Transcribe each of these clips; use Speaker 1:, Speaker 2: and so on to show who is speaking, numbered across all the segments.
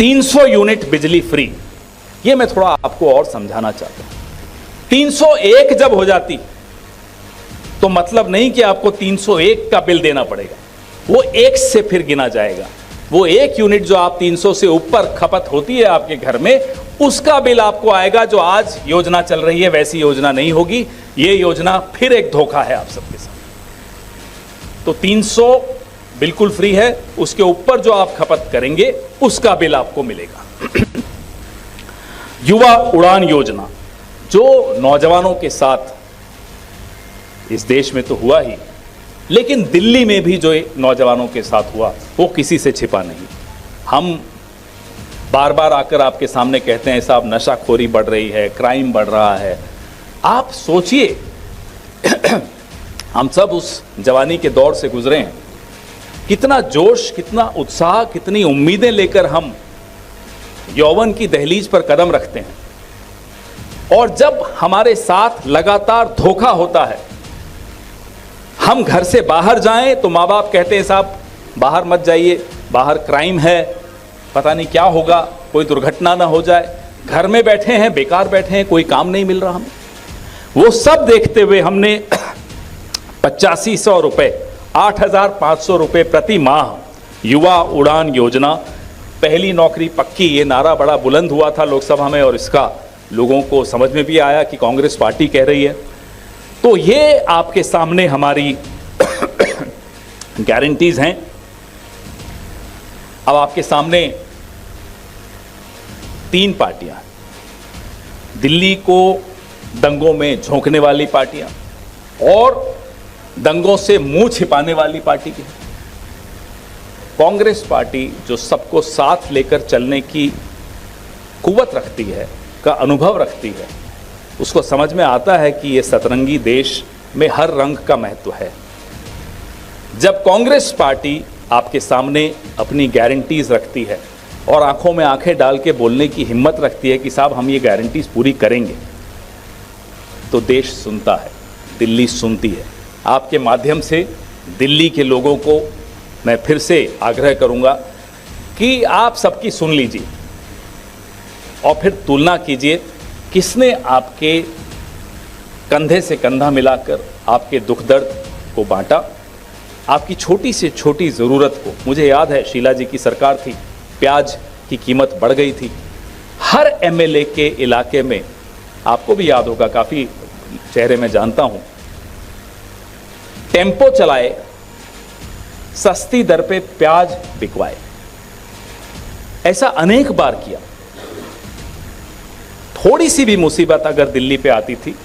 Speaker 1: 300 unit बिजली free, ये मैं थोड़ा आपको और समझाना चाहता हूं। 301 जब हो जाती तो मतलब नहीं कि आपको 301 का बिल देना पड़ेगा, वो एक से फिर गिना जाएगा। वो एक यूनिट जो आप 300 से ऊपर खपत होती है आपके घर में, उसका बिल आपको आएगा। जो आज योजना चल रही है वैसी योजना नहीं होगी। ये योजना फिर एक धोखा है आप सबके साथ। तो 300 बिल्कुल फ्री है, उसके ऊपर जो आप खपत करेंगे उसका बिल आपको मिलेगा। युवा उड़ान योजना जो नौजवानों के साथ इस देश में तो हुआ ही, लेकिन दिल्ली में भी जो नौजवानों के साथ हुआ वो किसी से छिपा नहीं। हम बार बार आकर आपके सामने कहते हैं साहब नशाखोरी बढ़ रही है, क्राइम बढ़ रहा है। आप सोचिए हम सब उस जवानी के दौर से गुजरे हैं, कितना जोश, कितना उत्साह, कितनी उम्मीदें लेकर हम यौवन की दहलीज पर कदम रखते हैं, और जब हमारे साथ लगातार धोखा होता है, हम घर से बाहर जाएं तो माँ बाप कहते हैं साहब बाहर मत जाइए, बाहर क्राइम है, पता नहीं क्या होगा, कोई दुर्घटना ना हो जाए। घर में बैठे हैं, बेकार बैठे हैं, कोई काम नहीं मिल रहा हमें। वो सब देखते हुए हमने 8500 रुपये, 8500 रुपये प्रति माह युवा उड़ान योजना, पहली नौकरी पक्की, ये नारा बड़ा बुलंद हुआ था लोकसभा में, और इसका लोगों को समझ में भी आया कि कांग्रेस पार्टी कह रही है। तो ये आपके सामने हमारी गारंटीज हैं। अब आपके सामने 3 पार्टियां, दिल्ली को दंगों में झोंकने वाली पार्टियां और दंगों से मुंह छिपाने वाली पार्टी की। कांग्रेस पार्टी जो सबको साथ लेकर चलने की कुव्वत रखती है, का अनुभव रखती है, उसको समझ में आता है कि ये सतरंगी देश में हर रंग का महत्व है। जब कांग्रेस पार्टी आपके सामने अपनी गारंटीज रखती है और आंखों में आंखें डाल के बोलने की हिम्मत रखती है कि साहब हम ये गारंटीज पूरी करेंगे, तो देश सुनता है, दिल्ली सुनती है। आपके माध्यम से दिल्ली के लोगों को मैं फिर से आग्रह करूंगा कि आप सबकी सुन लीजिए और फिर तुलना कीजिए किसने आपके कंधे से कंधा मिलाकर आपके दुख दर्द को बांटा, आपकी छोटी से छोटी ज़रूरत को। मुझे याद है शीला जी की सरकार थी, प्याज की कीमत बढ़ गई थी, हर एमएलए के इलाके में, आपको भी याद होगा, काफ़ी चेहरे में जानता हूँ, टेम्पो चलाए, सस्ती दर पे प्याज बिकवाए। ऐसा अनेक बार किया। थोड़ी सी भी मुसीबत अगर दिल्ली पे आती थी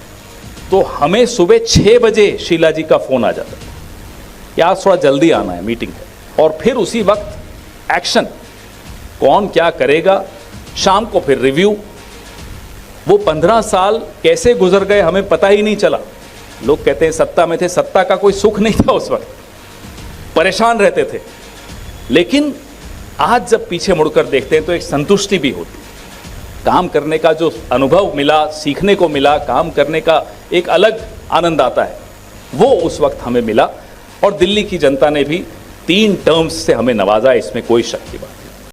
Speaker 1: तो हमें सुबह 6 बजे शीला जी का फोन आ जाता था कि आज थोड़ा जल्दी आना है, मीटिंग है, और फिर उसी वक्त एक्शन, कौन क्या करेगा, शाम को फिर रिव्यू। वो 15 साल कैसे गुजर गए हमें पता ही नहीं चला। लोग कहते हैं सत्ता में थे, सत्ता का कोई सुख नहीं था उस वक्त, परेशान रहते थे। लेकिन आज जब पीछे मुड़कर देखते हैं तो एक संतुष्टि भी होती है। काम करने का जो अनुभव मिला, सीखने को मिला, काम करने का एक अलग आनंद आता है, वो उस वक्त हमें मिला। और दिल्ली की जनता ने भी 3 टर्म्स से हमें नवाजा, इसमें कोई शक की बात नहीं।